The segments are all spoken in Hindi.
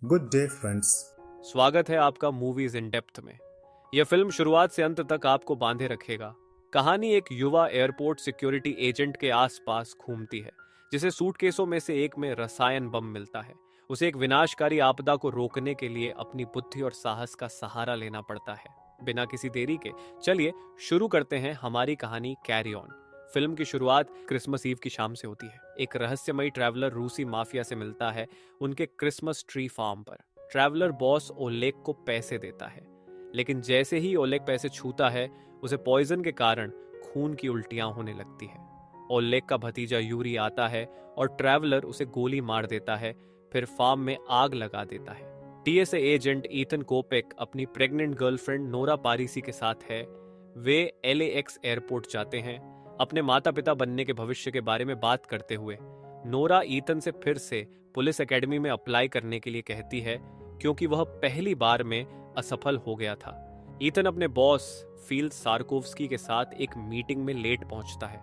Good day friends. स्वागत है आपका मूवीज इन डेप्थ में। यह फिल्म शुरुआत से अंत तक आपको बांधे रखेगा। कहानी एक युवा एयरपोर्ट सिक्योरिटी एजेंट के आसपास घूमती है, जिसे सूटकेसों में से एक में रसायन बम मिलता है। उसे एक विनाशकारी आपदा को रोकने के लिए अपनी बुद्धि और साहस का सहारा लेना पड़ता है। बिना किसी देरी के चलिए शुरू करते हैं हमारी कहानी कैरी ऑन। फिल्म की शुरुआत क्रिसमस ईव की शाम से होती है। एक रहस्यमयी ट्रैवलर रूसी माफिया से मिलता है उनके क्रिसमस ट्री फार्म पर। ट्रैवलर बॉस ओलेग को पैसे देता है, लेकिन जैसे ही ओलेग पैसे छूता है उसे पॉइजन के कारण खून की उल्टियां होने लगती है। ओलेग का भतीजा यूरी आता है और ट्रैवलर उसे गोली मार देता है, फिर फार्म में आग लगा देता है। टीएसए एजेंट ईथन कोपेक अपनी प्रेग्नेंट गर्लफ्रेंड नोरा पारिसी के साथ है। वे एलएएक्स एयरपोर्ट जाते हैं अपने माता पिता बनने के भविष्य के बारे में बात करते हुए। नोरा ईथन से फिर से पुलिस एकेडमी में अप्लाई करने के लिए कहती है, क्योंकि वह पहली बार में असफल हो गया था। ईथन अपने बॉस फील सार्कोव्स्की के साथ एक मीटिंग में लेट पहुंचता है।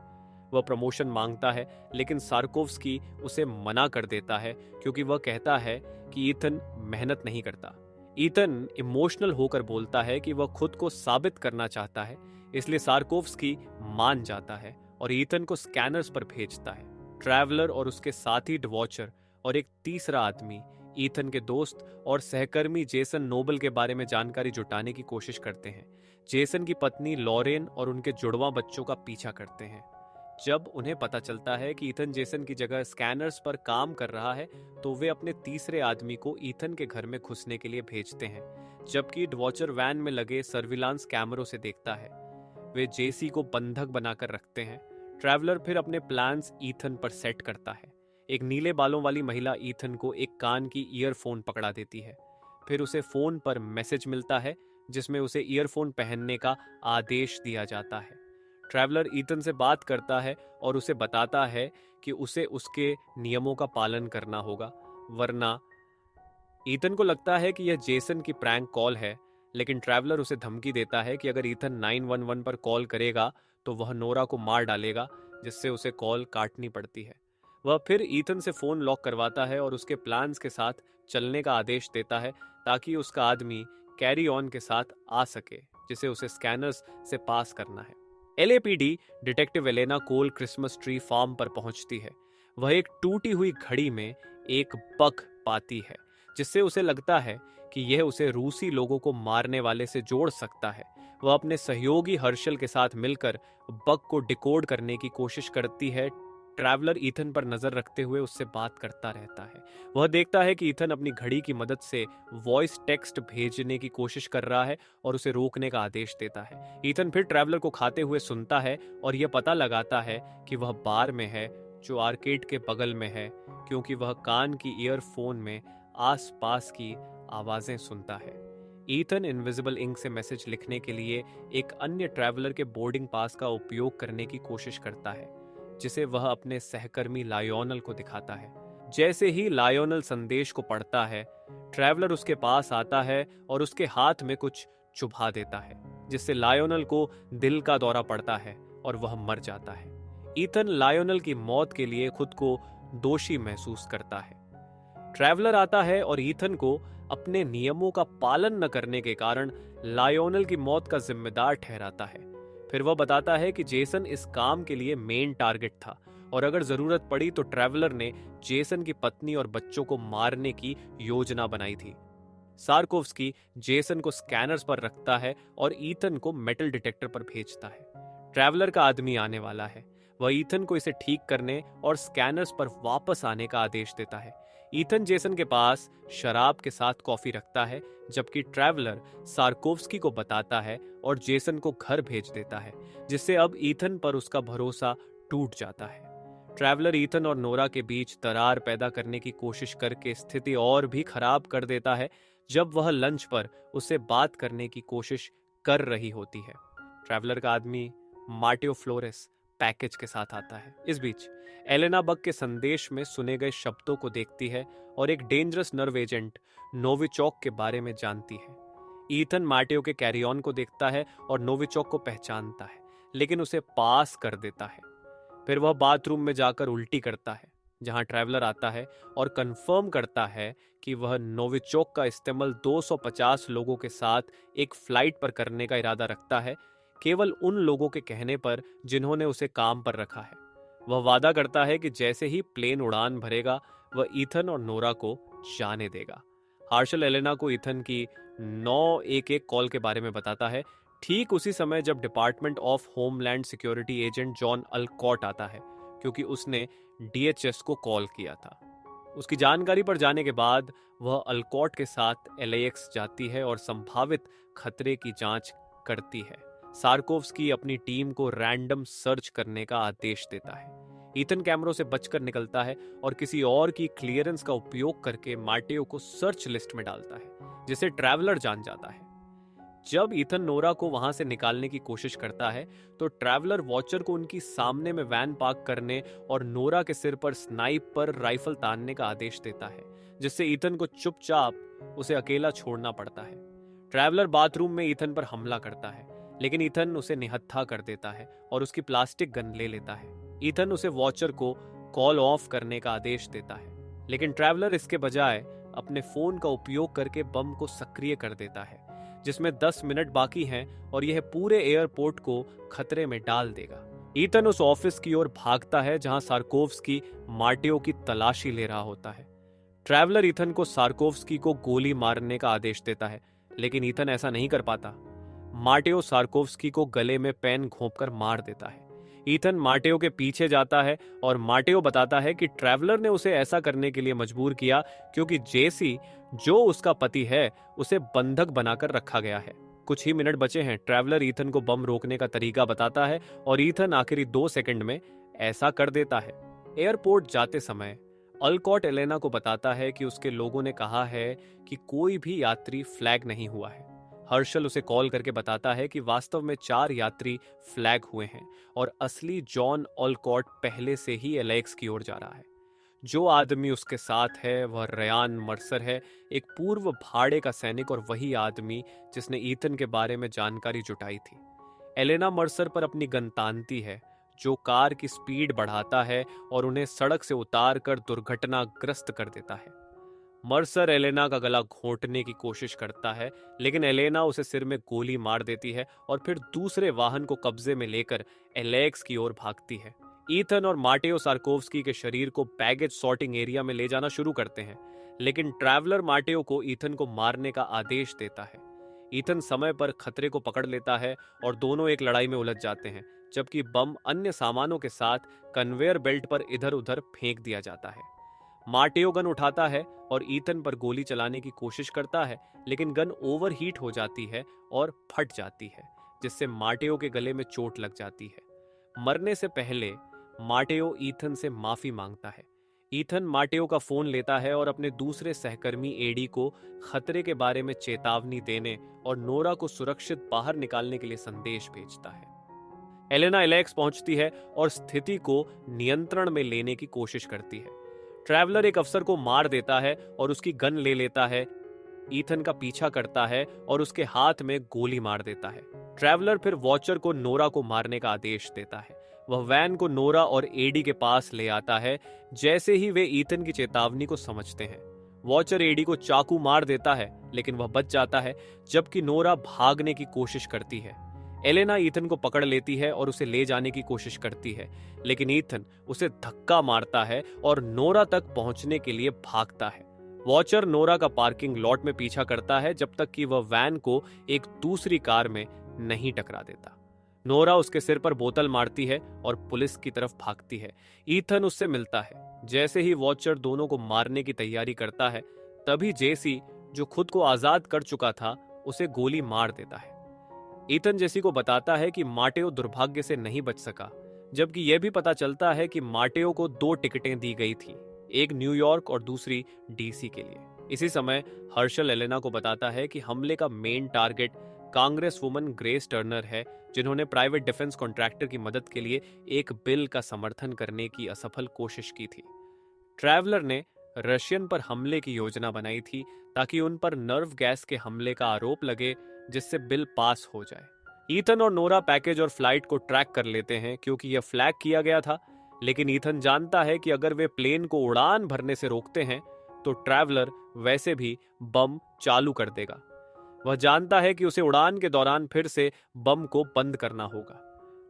वह प्रमोशन मांगता है, लेकिन सार्कोव्स्की उसे मना कर देता है, क्योंकि वह कहता है कि ईथन मेहनत नहीं करता। ईथन इमोशनल होकर बोलता है कि वह खुद को साबित करना चाहता है, इसलिए सार्कोव्स्की मान जाता है और ईथन को स्कैनर्स पर भेजता है। ट्रैवलर और उसके साथी डवॉचर और एक तीसरा आदमी ईथन के दोस्त और सहकर्मी जेसन नोबल के बारे में जानकारी जुटाने की कोशिश करते हैं। जेसन की पत्नी लॉरेन और उनके जुड़वां बच्चों का पीछा करते हैं। जब उन्हें पता चलता है कि ईथन जेसन की जगह स्कैनर्स पर काम कर रहा है, तो वे अपने तीसरे आदमी को ईथन के घर में घुसने के लिए भेजते हैं, जबकि डवॉचर वैन में लगे सर्विलांस कैमरों से देखता है। वे जेसी को बंधक बनाकर रखते हैं। ट्रैवलर फिर अपने प्लान्स ईथन पर सेट करता है। एक नीले बालों वाली महिला ईथन को एक कान की ईयरफोन पकड़ा देती है। फिर उसे फोन पर मैसेज मिलता है, जिसमें उसे ईयरफोन पहनने का आदेश दिया जाता है। ट्रैवलर ईथन से बात करता है और उसे बताता है कि उसे उसके नियमों का पालन करना होगा, वरना ईथन को लगता है कि यह जेसन की प्रैंक कॉल है। लेकिन ट्रैवलर उसे धमकी देता है कि अगर ईथन 911 पर कॉल करेगा तो वह नोरा को मार डालेगा, जिससे उसे कॉल काटनी पड़ती है। वह फिर ईथन से फोन लॉक करवाता है और उसके प्लान्स के साथ चलने का आदेश देता है, ताकि उसका आदमी कैरी ऑन के साथ आ सके, जिसे उसे स्कैनर्स से पास करना है। एलएपीडी डिटेक्टिव एलेना कोल क्रिसमस ट्री फार्म पर पहुंचती है। वह एक टूटी हुई घड़ी में एक बग पाती है, जिससे उसे लगता है कि यह उसे रूसी लोगों को मारने वाले से जोड़ सकता है। वह अपने सहयोगी हर्षल के साथ मिलकर बग को डिकोड करने की कोशिश करती है। ट्रैवलर ईथन पर नजर रखते हुए उससे बात करता रहता है। वह देखता है कि ईथन अपनी घड़ी की मदद से वॉइस टेक्स्ट भेजने की कोशिश कर रहा है और उसे रोकने का आदेश देता है। ईथन फिर ट्रैवलर को खाते हुए सुनता है और यह पता लगाता है कि वह बार में है, जो आर्केड के बगल में है, क्योंकि वह कान की ईयरफोन में आसपास की आवाजें सुनता है। ईथन इनविजिबल इंक से मैसेज लिखने के लिए एक अन्य ट्रैवलर के बोर्डिंग पास का उपयोग करने की कोशिश करता है, जिसे वह अपने सहकर्मी लायोनल को दिखाता है। जैसे ही लायोनल संदेश को पढ़ता है, ट्रैवलर उसके पास आता है और उसके हाथ में कुछ चुभा देता है, जिससे लायोनल को दिल का दौरा पड़ता है और वह मर जाता है। ईथन लायोनल की मौत के लिए खुद को दोषी महसूस करता है। ट्रैवलर आता है और ईथन को अपने नियमों का पालन न करने के कारण लायोनल की मौत का जिम्मेदार ठहराता है। फिर वह बताता है कि जेसन इस काम के लिए मेन टारगेट था और अगर जरूरत पड़ी तो ट्रैवलर ने जेसन की पत्नी और बच्चों को मारने की योजना बनाई थी। सार्कोव्स्की जेसन को स्कैनर्स पर रखता है और ईथन को मेटल डिटेक्टर पर भेजता है। ट्रैवलर का आदमी आने वाला है। वह ईथन को इसे ठीक करने और स्कैनर्स पर वापस आने का आदेश देता है। ईथन जेसन के पास शराब के साथ कॉफी रखता है, जबकि ट्रैवलर सार्कोव्स्की को बताता है और जेसन को घर भेज देता है, जिससे अब ईथन पर उसका भरोसा टूट जाता है। ट्रैवलर ईथन और नोरा के बीच दरार पैदा करने की कोशिश करके स्थिति और भी खराब कर देता है, जब वह लंच पर उससे बात करने की कोशिश कर रही होती है। ट्रैवलर का आदमी मार्टियो फ्लोरेस पैकेज के साथ आता है। इस बीच एलेना बग के संदेश में सुने गए शब्दों को देखती है और एक डेंजरस नर्व एजेंट नोविचॉक के बारे में जानती है। ईथन मार्टियो के कैरी ऑन को देखता है और नोविचॉक को पहचानता है, लेकिन उसे पास कर देता है। फिर वह बाथरूम में जाकर उल्टी करता है, जहां ट्रैवलर आता है और कंफर्म करता है कि वह नोविचोक का इस्तेमाल 250 लोगों के साथ एक फ्लाइट पर करने का इरादा रखता है, केवल उन लोगों के कहने पर जिन्होंने उसे काम पर रखा है। वह वादा करता है कि जैसे ही प्लेन उड़ान भरेगा वह ईथन और नोरा को जाने देगा। हार्शल एलेना को ईथन की 911 कॉल के बारे में बताता है, ठीक उसी समय जब department of homeland security agent John Alcott आता है, क्योंकि उसने डीएचएस को कॉल किया था। उसकी जानकारी पर जाने के बाद वह अल्कॉट के साथ एलएएक्स जाती है और संभावित खतरे की जांच करती है। सार्कोव्स्की अपनी टीम को रैंडम सर्च करने का आदेश देता है। ईथन कैमरों से बचकर निकलता है और किसी और की क्लियरेंस का उपयोग करके मार्टेओ को सर्च लिस्ट में डालता है, जिसे ट्रैवलर जान जाता है। जब ईथन नोरा को वहां से निकालने की कोशिश करता है तो ट्रैवलर वॉचर को उनकी सामने में वैन पार्क करने और नोरा के सिर पर स्नाइपर राइफल तानने का आदेश देता है, जिससे ईथन को चुपचाप उसे अकेला छोड़ना पड़ता है। ट्रैवलर बाथरूम में ईथन पर हमला करता है, लेकिन ईथन उसे निहत्था कर देता है और उसकी प्लास्टिक गन ले लेता है। ईथन उसे वॉचर को कॉल ऑफ करने का आदेश देता है, लेकिन ट्रैवलर इसके बजाय अपने फोन का उपयोग करके बम को सक्रिय कर देता है, जिसमें 10 मिनट बाकी हैं और यह पूरे एयरपोर्ट को खतरे में डाल देगा। ईथन उस ऑफिस की ओर भागता है जहां सार्कोव्स्की मार्टेओ की तलाशी ले रहा होता है। ट्रैवलर ईथन को सार्कोव्स्की को गोली मारने का आदेश देता है, लेकिन ईथन ऐसा नहीं कर पाता। मार्टेओ सार्कोव्स्की को गले में पेन घोंपकर मार देता है। ईथन मार्टेओ के पीछे जाता है और मार्टेओ बताता है कि ट्रैवलर ने उसे ऐसा करने के लिए मजबूर किया क्योंकि जेसी, जो उसका पति है, उसे बंधक बनाकर रखा गया है। कुछ ही मिनट बचे हैं। ट्रैवलर ईथन को बम रोकने का तरीका बताता है और ईथन आखिरी 2 सेकंड में ऐसा कर देता है। एयरपोर्ट जाते समय अल्कॉट एलेना को बताता है कि उसके लोगों ने कहा है कि कोई भी यात्री फ्लैग नहीं हुआ है। हर्षल उसे कॉल करके बताता है कि वास्तव में 4 यात्री फ्लैग हुए हैं और असली जॉन ऑलकॉट पहले से ही एलेक्स की ओर जा रहा है। जो आदमी उसके साथ है वह रयान मर्सर है, एक पूर्व भाड़े का सैनिक और वही आदमी जिसने ईथन के बारे में जानकारी जुटाई थी। एलेना मर्सर पर अपनी गन तानती है, जो कार की स्पीड बढ़ाता है और उन्हें सड़क से उतार कर दुर्घटनाग्रस्त कर देता है। मर्सर एलेना का गला घोंटने की कोशिश करता है, लेकिन एलेना उसे सिर में गोली मार देती है और फिर दूसरे वाहन को कब्जे में लेकर एलेक्स की ओर भागती है। ईथन और मार्टेओ सार्कोव्स्की के शरीर को बैगेज सॉर्टिंग एरिया में ले जाना शुरू करते हैं, लेकिन ट्रैवलर मार्टेओ को ईथन को मारने का आदेश देता है। ईथन समय पर खतरे को पकड़ लेता है और दोनों एक लड़ाई में उलझ जाते हैं, जबकि बम अन्य सामानों के साथ कन्वेयर बेल्ट पर इधर उधर फेंक दिया जाता है। मार्टेओ गन उठाता है और ईथन पर गोली चलाने की कोशिश करता है, लेकिन गन ओवरहीट हो जाती है और फट जाती है, जिससे मार्टेओ के गले में चोट लग जाती है। मरने से पहले मार्टेओ ईथन से माफी मांगता है। ईथन मार्टेओ का फोन लेता है और अपने दूसरे सहकर्मी एडी को खतरे के बारे में चेतावनी देने और नोरा को सुरक्षित बाहर निकालने के लिए संदेश भेजता है। एलेना एलेक्स पहुंचती है और स्थिति को नियंत्रण में लेने की कोशिश करती है। ट्रैवलर एक अफसर को मार देता है और उसकी गन ले लेता है। ईथन का पीछा करता है और उसके हाथ में गोली मार देता है। ट्रैवलर फिर वॉचर को नोरा को मारने का आदेश देता है। वह वैन को नोरा और एडी के पास ले आता है जैसे ही वे ईथन की चेतावनी को समझते हैं। वॉचर एडी को चाकू मार देता है, लेकिन वह बच जाता है, जबकि नोरा भागने की कोशिश करती है। एलेना ईथन को पकड़ लेती है और उसे ले जाने की कोशिश करती है, लेकिन ईथन उसे धक्का मारता है और नोरा तक पहुंचने के लिए भागता है। वॉचर नोरा का पार्किंग लॉट में पीछा करता है जब तक कि वह वैन को एक दूसरी कार में नहीं टकरा देता। नोरा उसके सिर पर बोतल मारती है और पुलिस की तरफ भागती है। ईथन उससे मिलता है। जैसे ही वॉचर दोनों को मारने की तैयारी करता है, तभी जेसी, जो खुद को आजाद कर चुका था, उसे गोली मार देता है। ईथन जेसी को बताता है कि मार्टेओ दुर्भाग्य से नहीं बच सका, जबकि यह भी पता चलता है कि मार्टेओ को 2 टिकटें दी गई थी, एक न्यूयॉर्क और दूसरी डीसी के लिए। इसी समय हर्षल एलेना को बताता है कि हमले का main target Congress woman grace Turner है, जिन्होंने प्राइवेट डिफेंस कॉन्ट्रैक्टर की मदद के लिए एक बिल का समर्थन करने की असफल कोशिश की थी। ट्रैवलर ने रशियन पर हमले की योजना बनाई थी ताकि उन पर नर्व गैस के हमले का आरोप लगे, जिससे बिल पास हो जाए। ईथन और नोरा पैकेज और फ्लाइट को ट्रैक कर लेते हैं क्योंकि यह फ्लैग किया गया था, लेकिन ईथन जानता है कि अगर वे प्लेन को उड़ान भरने से रोकते हैं तो ट्रैवलर वैसे भी बम चालू कर देगा। वह जानता है कि उसे उड़ान के दौरान फिर से बम को बंद करना होगा।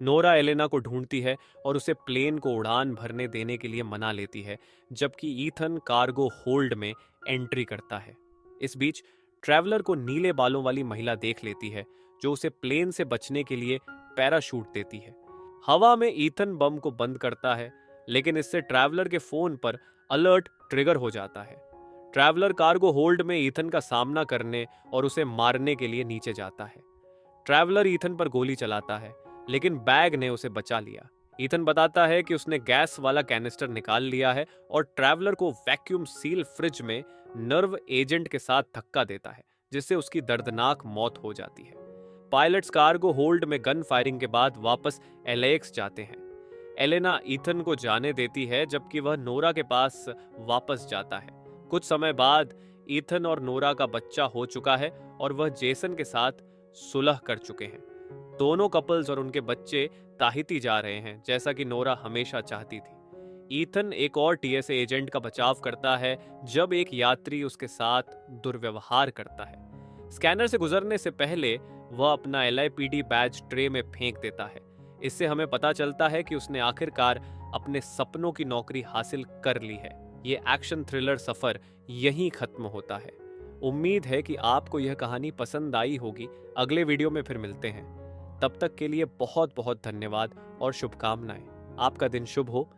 नोरा एलेना को ढूंढती है और उसे प्लेन को उड़ान भरने देने के लिए मना लेती है, जबकि ईथन कार्गो होल्ड में एंट्री करता है। इस बीच ट्रैवलर को नीले बालों वाली महिला देख लेती है, जो उसे प्लेन से बचने के लिए पैराशूट देती है। हवा में ईथन बम को बंद करता है, लेकिन इससे ट्रैवलर के फोन पर अलर्ट ट्रिगर हो जाता है। ट्रैवलर कार्गो होल्ड में ईथन का सामना करने और उसे मारने के लिए नीचे जाता है। ट्रैवलर ईथन पर गोली चलाता है, लेकिन बैग ने उसे बचा लिया। ईथन बताता है कि उसने गैस वाला कैनिस्टर निकाल लिया है और ट्रैवलर को वैक्यूम सील फ्रिज में नर्व एजेंट के साथ धक्का देता है, जिससे उसकी दर्दनाक मौत हो जाती है। पायलट्स कार्गो होल्ड में गन फायरिंग के बाद वापस एलेक्स जाते हैं। एलेना ईथन को जाने देती है, जबकि वह नोरा के पास वापस जाता है। कुछ समय बाद ईथन और नोरा का बच्चा हो चुका है और वह जेसन के साथ सुलह कर चुके हैं। दोनों कपल्स और उनके बच्चे ताहिती जा रहे हैं, जैसा कि नोरा हमेशा चाहती थी। ईथन एक और टीएसए एजेंट का बचाव करता है जब एक यात्री उसके साथ दुर्व्यवहार करता है। स्कैनर से गुजरने से पहले वह अपना एलआईपीडी बैज ट्रे में फेंक देता है। इससे हमें पता चलता है कि उसने आखिरकार अपने सपनों की नौकरी हासिल कर ली है। ये एक्शन थ्रिलर सफर यहीं खत्म होता है। उम्मीद है कि आपको यह कहानी पसंद आई होगी। अगले वीडियो में फिर मिलते हैं। तब तक के लिए बहुत बहुत धन्यवाद और शुभकामनाएं। आपका दिन शुभ हो।